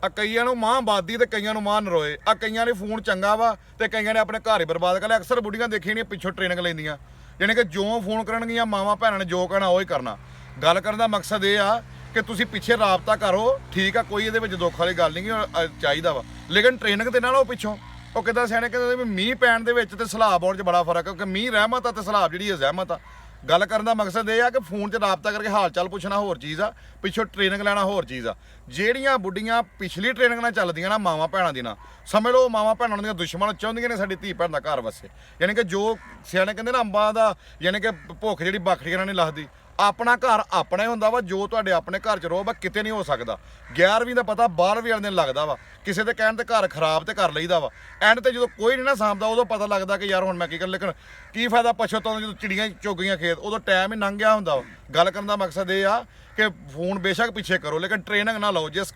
ਆ ਕਈਆਂ ਨੂੰ ਮਾਂ ਬਾਦੀ ਤੇ ਕਈਆਂ ਨੂੰ ਮਾਂ ਨਰੋਏ। ਆ ਕਈਆਂ ਨੇ ਫੋਨ ਚੰਗਾ ਵਾ ਤੇ ਕਈਆਂ ਨੇ ਆਪਣੇ ਘਰ ਹੀ ਬਰਬਾਦ ਕਰ ਲਿਆ। ਅਕਸਰ ਬੁੱਢੀਆਂ ਦੇਖੀਆਂ ਨੇ ਪਿੱਛੋਂ ਟ੍ਰੇਨਿੰਗ ਲੈਂਦੀਆਂ, ਯਾਨੀ ਕਿ ਜੋ ਫੋਨ ਕਰਨਗੀਆਂ ਮਾਵਾਂ ਭੈਣਾਂ ਨੇ ਜੋ ਕਹਿਣਾ ਉਹ ਹੀ ਕਰਨਾ। ਗੱਲ ਕਰਨ ਦਾ ਮਕਸਦ ਇਹ ਆ ਕਿ ਤੁਸੀਂ ਪਿੱਛੇ ਰਾਬਤਾ ਕਰੋ, ਠੀਕ ਆ, ਕੋਈ ਇਹਦੇ ਵਿੱਚ ਦੁੱਖ ਵਾਲੀ ਗੱਲ ਨਹੀਂ ਚਾਹੀਦਾ ਵਾ, ਲੇਕਿਨ ਟ੍ਰੇਨਿੰਗ ਤੇ ਨਾਲ ਉਹ ਪਿੱਛੋਂ ਉਹ ਕਿੱਦਾਂ ਸਿਆਣੇ ਕਹਿੰਦੇ ਵੀ ਮੀਂਹ ਪੈਣ ਦੇ ਵਿੱਚ ਤੇ ਸਲਾਬ ਆਉਣ 'ਚ ਬੜਾ ਫਰਕ ਹੈ, ਕਿਉਂਕਿ ਮੀਂਹ ਰਹਿਮਤ ਆ ਤੇ ਸਲਾਬ ਜਿਹੜੀ ਹੈ ਜ਼ਹਿਮਤ ਆ। ਗੱਲ ਕਰਨ ਦਾ ਮਕਸਦ ਇਹ ਆ ਕਿ ਫੋਨ 'ਚ ਰਾਬਤਾ ਕਰਕੇ ਹਾਲ ਚਾਲ ਪੁੱਛਣਾ ਹੋਰ ਚੀਜ਼ ਆ, ਪਿੱਛੋਂ ਟ੍ਰੇਨਿੰਗ ਲੈਣਾ ਹੋਰ ਚੀਜ਼ ਆ। ਜਿਹੜੀਆਂ ਬੁੱਢੀਆਂ ਪਿਛਲੀ ਟ੍ਰੇਨਿੰਗ ਨਾਲ ਚੱਲਦੀਆਂ ਨਾ ਮਾਵਾਂ ਭੈਣਾਂ ਦੀ ਨਾਲ, ਸਮਝ ਲਓ ਮਾਵਾਂ ਭੈਣਾਂ ਦੀਆਂ ਦੁਸ਼ਮਣ ਚਾਹੁੰਦੀਆਂ ਨੇ ਸਾਡੀ ਧੀ ਭੈਣ ਦਾ ਘਰ ਵਸੇ। ਯਾਨੀ ਕਿ ਜੋ ਸਿਆਣੇ ਕਹਿੰਦੇ ਨਾ ਅੰਬਾਂ ਦਾ ਯਾਨੀ ਕਿ ਭੁੱਖ ਜਿਹੜੀ ਬਾਖੜੀਆਂ ਨਾਲ ਨਹੀਂ ਲੱਥਦੀ। ਆਪਣਾ ਘਰ ਆਪਣਾ ਹੀ ਹੁੰਦਾ ਵਾ, ਜੋ ਤੁਹਾਡੇ ਆਪਣੇ ਘਰ 'ਚ ਰਹੋ ਵਾ ਕਿਤੇ ਨਹੀਂ ਹੋ ਸਕਦਾ। 11ਵੀਂ ਦਾ ਪਤਾ 12ਵੀਂ ਵਾਲੇ ਦਿਨ ਲੱਗਦਾ ਵਾ, ਕਿਸੇ ਦੇ ਕਹਿਣ ਤੇ ਘਰ ਖਰਾਬ ਤੇ ਕਰ ਲਈਦਾ ਵਾ। ਐਂਡ ਤੇ ਜਦੋਂ ਕੋਈ ਨਹੀਂ ਨਾ ਸਾਂਭਦਾ ਉਦੋਂ ਪਤਾ ਲੱਗਦਾ ਕਿ ਯਾਰ ਹੁਣ ਮੈਂ ਕੀ ਕਰ, ਲੇਕਿਨ ਕੀ ਫਾਇਦਾ ਪਛਤਾਉਣ ਜਦੋਂ ਚਿੜੀਆਂ ਚੁੱਗ ਗਈਆਂ ਖੇਤ, ਉਦੋਂ ਟਾਈਮ ਹੀ ਲੰਘ ਗਿਆ ਹੁੰਦਾ ਵਾ। ਗੱਲ ਕਰਨ ਦਾ ਮਕਸਦ ਇਹ ਆ ਕਿ ਫੋਨ ਬੇਸ਼ੱਕ ਪਿੱਛੇ ਕਰੋ ਲੇਕਿਨ ਟ੍ਰੇਨਿੰਗ ਨਾ ਲਓ। ਜਿਸ